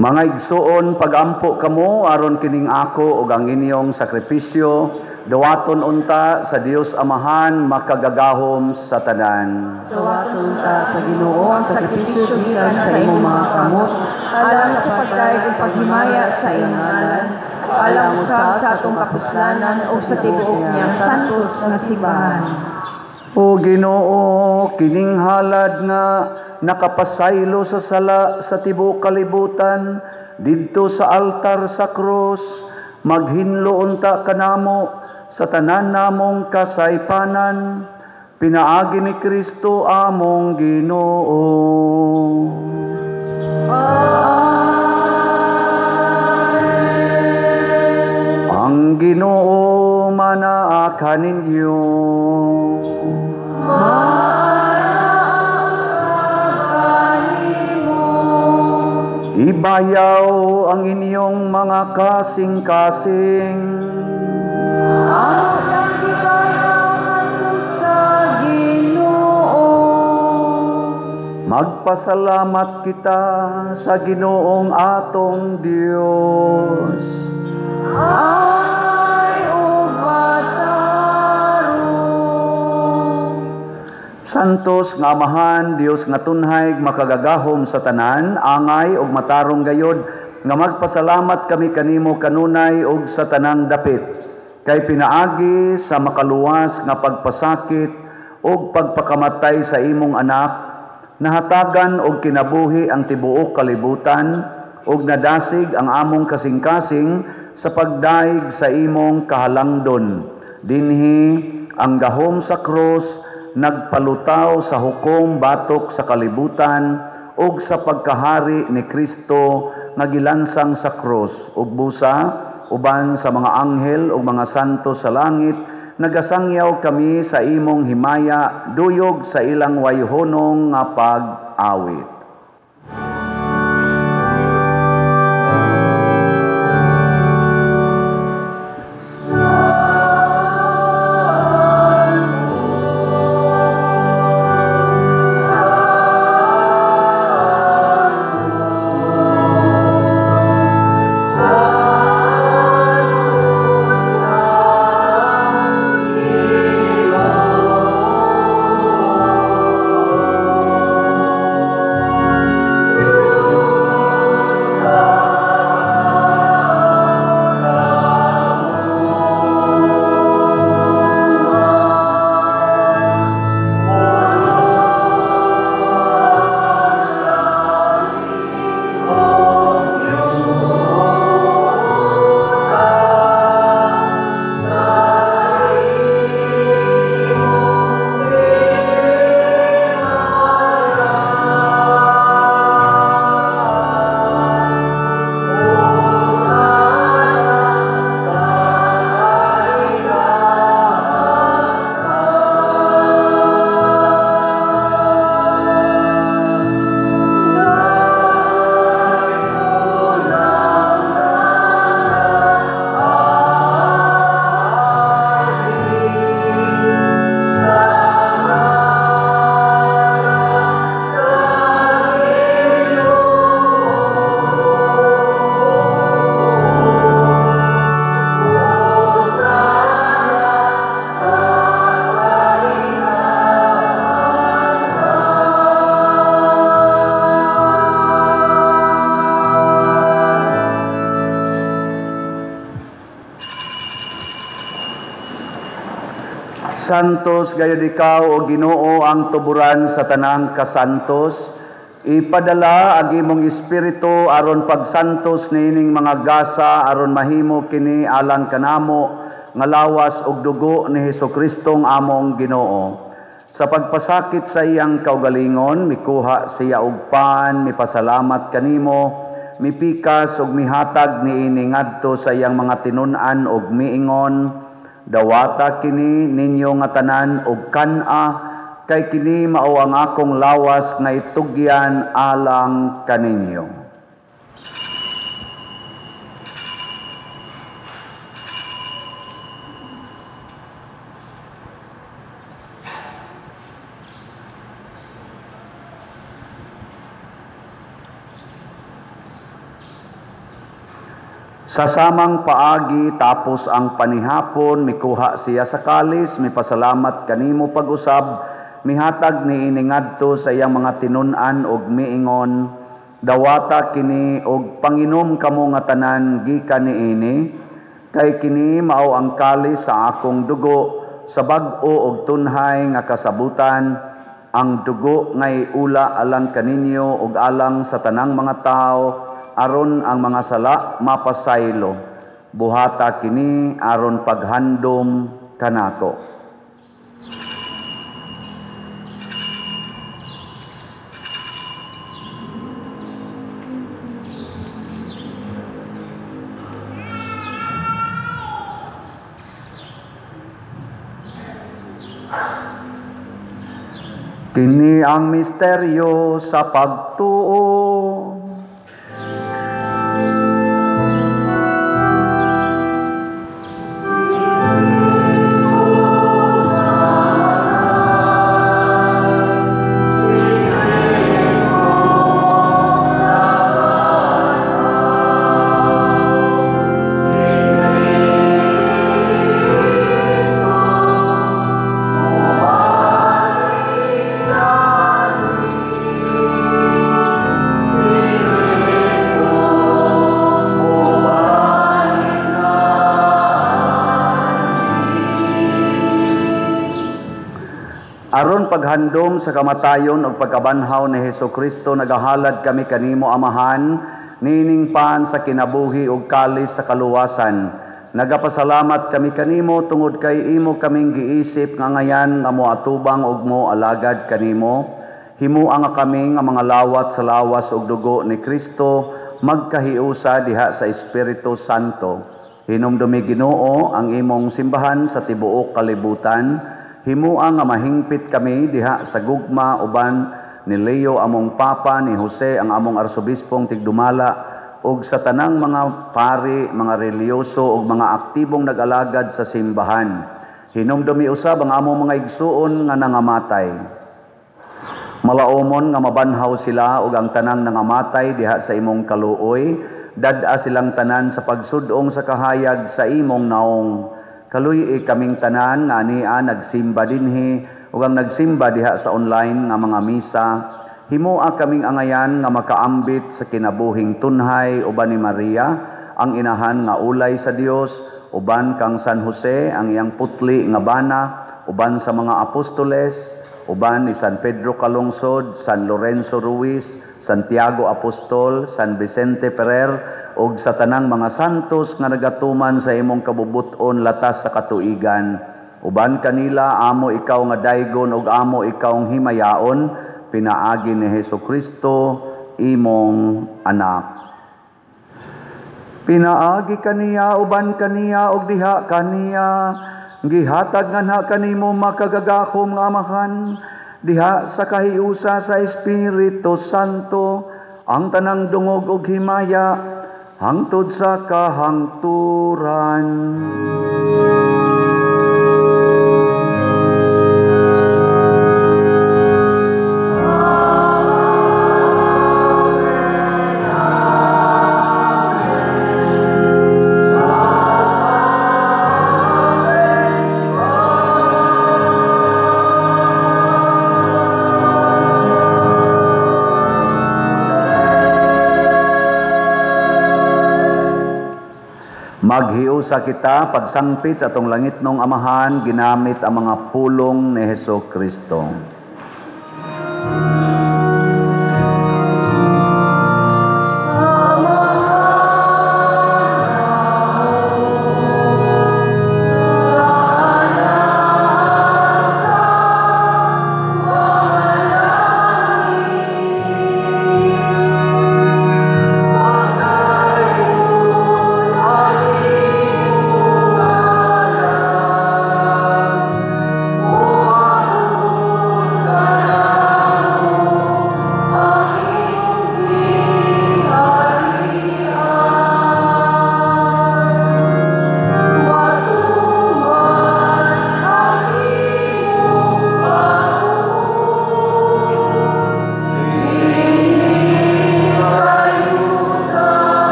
Mga igsuon, pagampo kamo aron kining ako ug ang inyong sakripisyo, dawaton unta sa Dios Amahan, makagagahom sa tanan. Dawaton ta sa Ginoo ang sakripisyo gikan sa imong mga kamot, alang sa pagkaig ug paghimaya sa iyong ngalan, alang usab sa atong kapuslanan o sa tibuok niyang santos nga simbahan. O Ginoo, kining halad nga nakapasaylo sa sala sa tibuok kalibutan didto sa altar sa krus, maghinlo unta kanamo sa tanan namong kasaypanan, Pinaagi ni Kristo among Ginoo. Ang Ginoo manaa ninyo. Ibayaw ang inyong mga kasing-kasing. Magpasalamat kita sa Ginoong atong Dios. Santos nga Amahan, Dios nga tunhay makagagahom sa tanan, angay ug matarong gayod nga magpasalamat kami kanimo kanunay ug sa tanang dapit. Kay pinaagi sa makaluwas nga pagpasakit ug pagpakamatay sa imong anak, nahatagan og kinabuhi ang tibuok kalibutan ug nadasig ang among kasing-kasing sa pagdaig sa imong kahalangdon. Dinhi ang gahom sa krus nagpalutaw sa hukom batok sa kalibutan ug sa pagkahari ni Kristo nga gilansang sa krus ug busa uban sa mga anghel ug mga santo sa langit nagasangyaw kami sa imong himaya duyog sa ilang wayhonong nga pag-awit. Santos gayud ikaw o Ginoo ang tuburan sa tanang kasantos. Ipadala ang imong espiritu aron pagsantos niining mga gasa aron mahimo kini alang kanamo nga lawas ug dugo ni Hesukristung among Ginoo. Sa pagpasakit sa iyang kaugalingon, mikuha siya og pan, mipasalamat kanimo, mipikas ug mihatag niini ngadto sa iyang mga tinun-an ug miingon, dawata kini ninyo nga tanan og kan-a, kay kini mao ang akong lawas nga itugyan alang kaninyo. Sa samang paagi tapos ang panihapon, mikuha siya sa kalis, mipasalamat kanimo pag-usab, mihatag ni iningadto sa iyang mga tinun-an og miingon, dawata kini og panginom kamo nga tanan gikan niini, kay kini mao ang kalis sa akong dugo, sa bag-o og tunhay nga kasabutan, ang dugo ngay ula alang kaninyo ug alang sa tanang mga tao, aron ang mga sala mapasaylo. Buhata kini aron paghandom kanako. Kini ang misteryo sa pagtuo. Aron paghandom sa kamatayon ug pagkabanhaw ni Hesukristo, nagahalad kami kanimo Amahan, nining paan sa kinabuhi ug kalis sa kaluwasan. Nagapasalamat kami kanimo tungod kay imo kaming giisip nga ngayan nga moatubang ug mo alagad kanimo. Himuang nga kami nga mga lawat sa lawas ug dugo ni Kristo magkahiusa diha sa Espiritu Santo. Hinumdumi Ginoo ang imong simbahan sa tibuok kalibutan. Himuang nga mahingpit kami diha sa gugma uban ni Leo among Papa, ni Jose ang among Arsobispong Tigdumala, ug sa tanang mga pari, mga reliyoso ug mga aktibong nag-alagad sa simbahan. Hinumdumi usab ang among mga igsuon nga nangamatay. Malaumon nga mabanhaw sila ug ang tanang nangamatay diha sa imong kaluoy, dad-a silang tanan sa pagsudong sa kahayag sa imong naong. Kaluy kaming tanan nga ania nagsimba dinhi ug ang nagsimba diha sa online nga mga misa. Himoa kaming angayan nga makaambit sa kinabuhing tunhay uban ni Maria, ang inahan nga ulay sa Dios, uban kang San Jose ang iyang putli nga bana, uban sa mga apostoles, uban ni San Pedro Calungsod, San Lorenzo Ruiz, Santiago Apostol, San Vicente Ferrer, ug sa tanang mga santos nga nagatuman sa imong kabubuton latas sa katuigan. Uban kanila amo ikaw nga daygon ug amo ikaw himayaon, pinaagi ni Hesukristo imong anak. Pinaagi kaniya uban kaniya ug diha kaniya, gihatag nganha kanimo makagagahom nga Amahan, diha sa kahiusa sa Espiritu Santo, ang tanang dungog ug himaya hangtod sa kahangturan. Maghiusa kita pagsangpit sa atong langitnong Amahan ginamit ang mga pulong ni Hesukristo.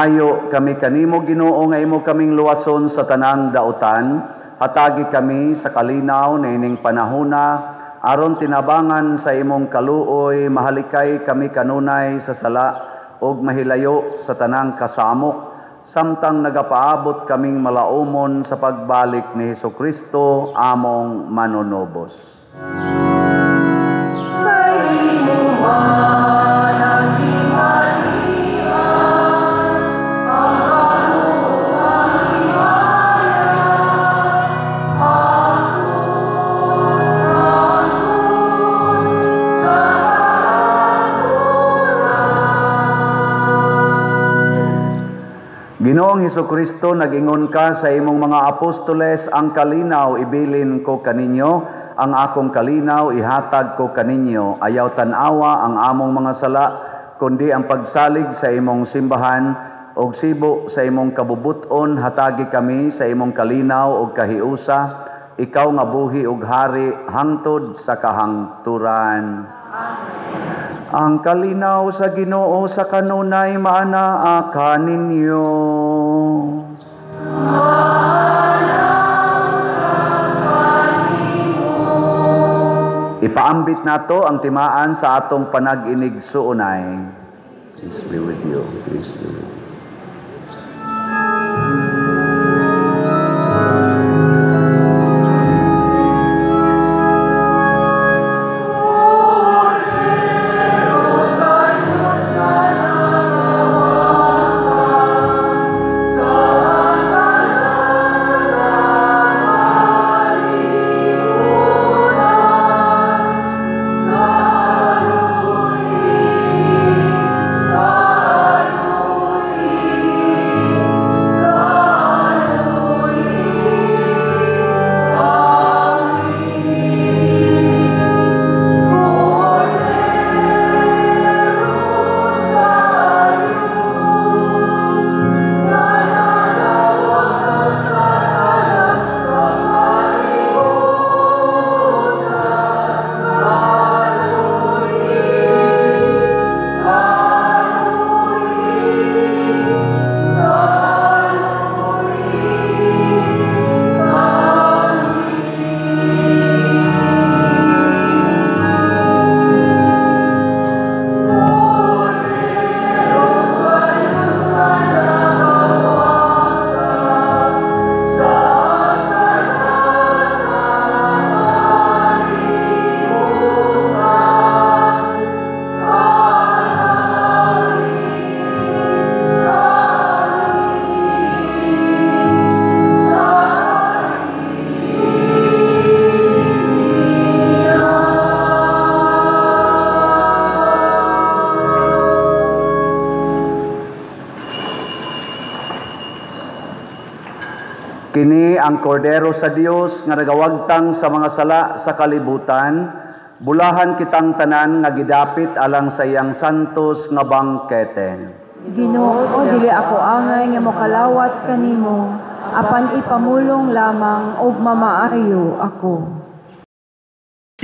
Maayo kami kanimo Ginoo nga imo kaming luwason sa tanang dautan, hatagi kami sa kalinaw na ining panahona, aron tinabangan sa imong kaluoy, mahalikay kami kanunay sa sala, ug mahilayo sa tanang kasamok, samtang nagapaabot kaming malaumon sa pagbalik ni Hesukristo among manunobos. Ginoong Hesukristo, nag-ingon ka sa imong mga apostoles, ang kalinaw ibilin ko kaninyo, ang akong kalinaw ihatag ko kaninyo. Ayaw tanawa ang among mga sala, kundi ang pagsalig sa imong simbahan, og sibo sa imong kabubuton, hatagi kami sa imong kalinaw og kahiusa, ikaw nga buhi ug hari hangtod sa kahangturan. Ang kalinaw sa Ginoo sa kanunay maanaa kaninyo. Ipaambit nato ang timaan sa atong panag-inig suunay. Peace be with you. Peace be with you. Kini ang kordero sa Dios nga nagawagtang sa mga sala sa kalibutan, bulahan kitang tanan nga gidapit alang sa iyang santos nga bangkete. Ginoo, dili ako angay nga mokalawat kanimo, apan ipamulong lamang og mamaayo ako.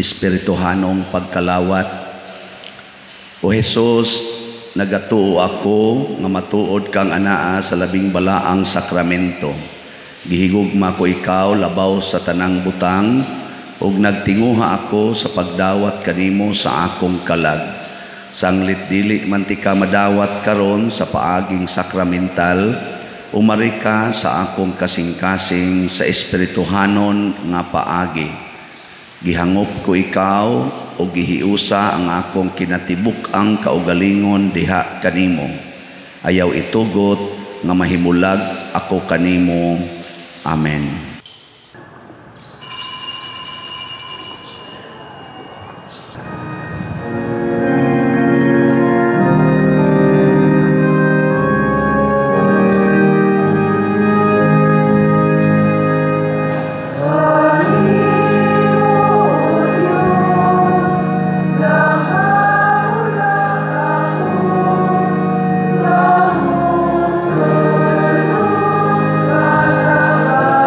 Espirituhanong pagkalawat. O Jesus, nagatuo ako nga matuod kang anaa sa labing balaang sakramento. Gihigugma ko ikaw labaw sa tanang butang, ug nagtinguha ako sa pagdawat kanimo sa akong kalag. Sanglit dili man ti ka madawat karon sa paaging sakramental, umari ka sa akong kasing-kasing sa espirituhanon nga paagi. Gihangop ko ikaw o gihiusa ang akong kinatibuk-ang kaugalingon diha kanimo. Ayaw itugot nga mahimulag ako kanimo. Amen.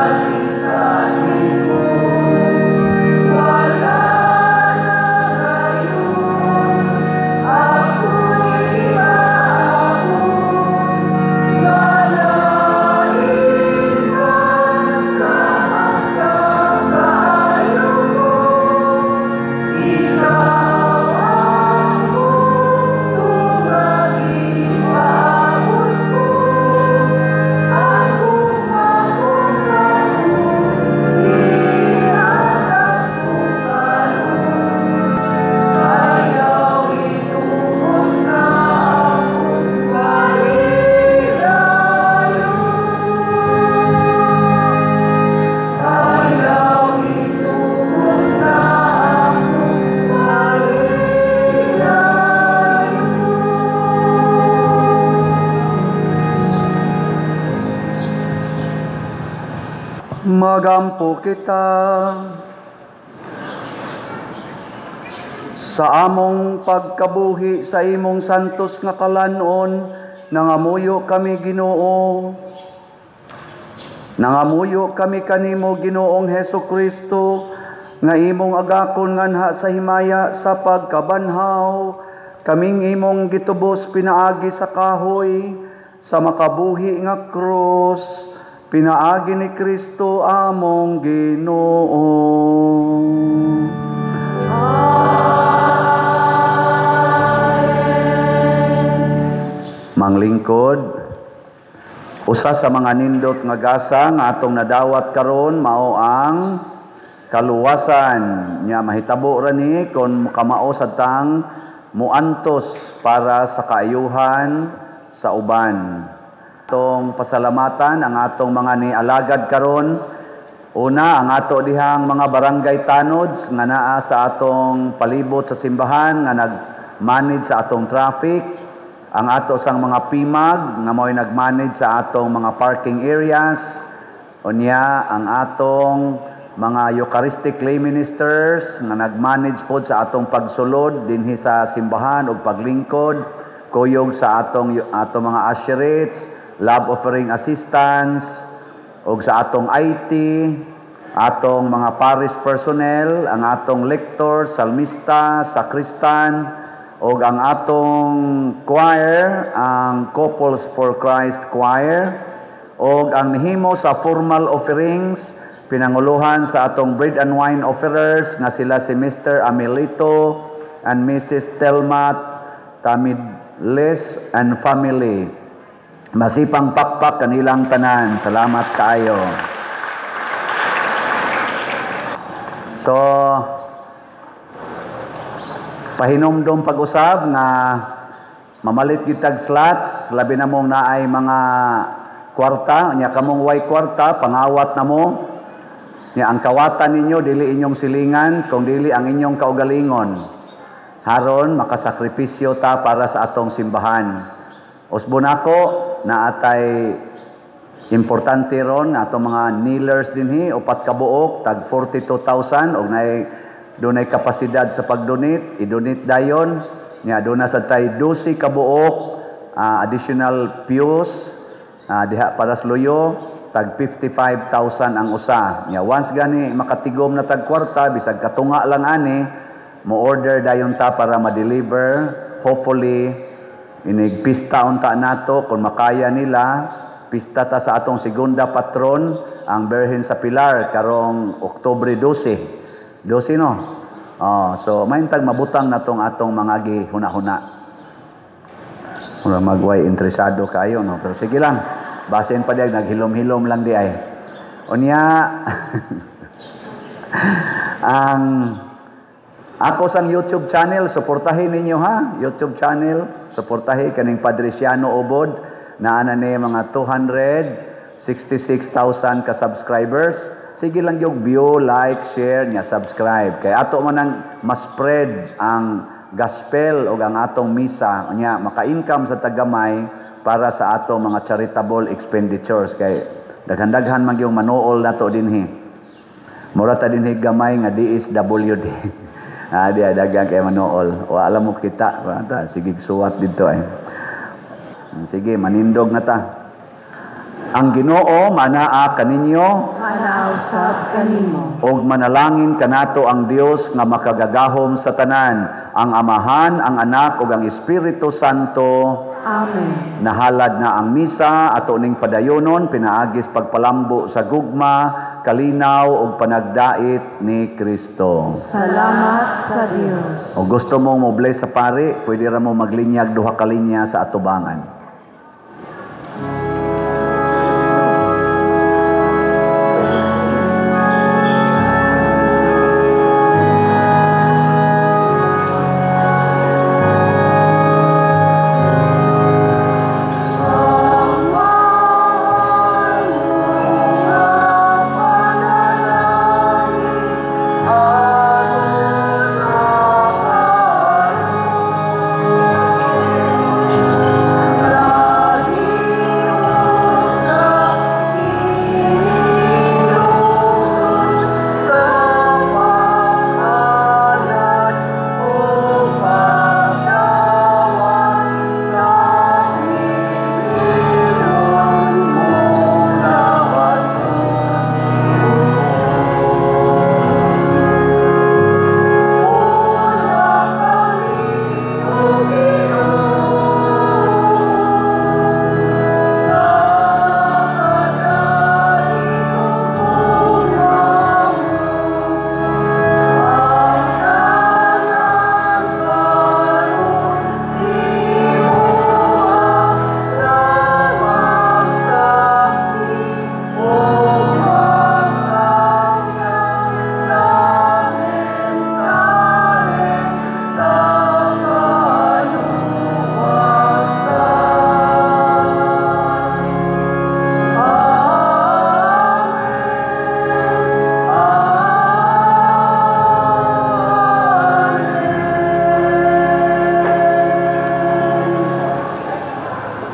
Kasi Magampo kita sa among pagkabuhi sa imong santos nga kalanon, nangamuyo kami Ginoo. Nangamuyo kami kanimo Ginoong Hesukristo, nga imong agakon nganha sa himaya sa pagkabanhaw, kaming imong gitubos pinaagi sa kahoy, sa makabuhi nga krus, pinaagi ni Kristo among Ginoo. Manglingkod, usa sa mga nindot nga gasa nga atong nadawat karon mao ang kaluwasan nya. Mahitabo ra ni kon kamao sa tang muantos para sa kaayuhan sa uban. Atong pasalamatan ang atong mga nialagad karon. Una, ang ato dihang mga barangay tanods nga naa sa atong palibot sa simbahan nga nag-manage sa atong traffic. Ang ato sang mga PIMAG nga mo'y nag-manage sa atong mga parking areas. Unya, ang atong mga Eucharistic lay ministers nga nag-manage po sa atong pagsulod dinhi sa simbahan ug paglingkod, kuyog sa atong mga usherates, love offering assistance, ug sa atong IT, atong mga parish personnel, ang atong lector, salmista, sakristan, ug ang atong choir, ang Couples for Christ Choir, ug ang nihimo sa formal offerings, pinanguluhan sa atong bread and wine offerers nga sila si Mr. Amelito and Mrs. Telma Tamidles and family. Masipang pakpak kanilang tanan. Salamat kaayo. So, pahinomdom pag-usab nga mamalit gitag slots, labi na mong naay mga kwarta, nya kamong way kwarta, pangawat na mo. Nya ang kawatan ninyo dili inyong silingan, kung dili ang inyong kaugalingon. Haron makasakripisyo ta para sa atong simbahan. Usbon ako na atay importante ron atong mga kneelers dinhi, 4 ka buok tag 42,000 og dunay kapasidad sa pag-donate, i-donate dayon. Nya duna sa tay 12 ka buok additional pews diha para sa loyo, tag 55,000 ang usa. Nya once gani makatigom na tag kwarta, bisag katunga lang ani, mo order dayon ta para ma-deliver. Hopefully inig pista unta nato kung makaya nila. Pista ta sa atong segunda patron, ang Birhen sa Pilar karong Oktubre 12 no. So maintag mabutang natong atong mga gihuna-huna. Wala magway interesado kayo no, pero sige lang. Basin pa diag naghilom-hilom lang di ay. Unya ang ako sang YouTube channel, suportahin ninyo ha. YouTube channel, suportahin kaning Padre Siano Obod na ana ni mga 266,000 ka subscribers. Sige lang yung view, like, share, nya subscribe. Kaya ato man ang ma-spread ang gospel o ang atong misa, nya maka-income sa tagamay para sa atong mga charitable expenditures. Kay daghan-daghan man yung manuol nato dinhi. Mura ta dinhi gamay nga DSWD. Di dagang kay manuol. O alam mo kita, sige suwat dito ay. Sige, manindog na ta. Ang Ginoo manaa kaninyo, manausap kanimo, og manalangin kanato ang Dios nga makagagahom sa tanan, ang Amahan, ang Anak ug ang Espiritu Santo. Amen. Nahalad na ang misa, ato ning padayonon, pinaagis pagpalambo sa gugma, kalinaw ug panagdait ni Kristo. Salamat sa Dios. O gusto mong mo bless sa pari, pwede ra mo maglinyag duha ka linya sa atubangan.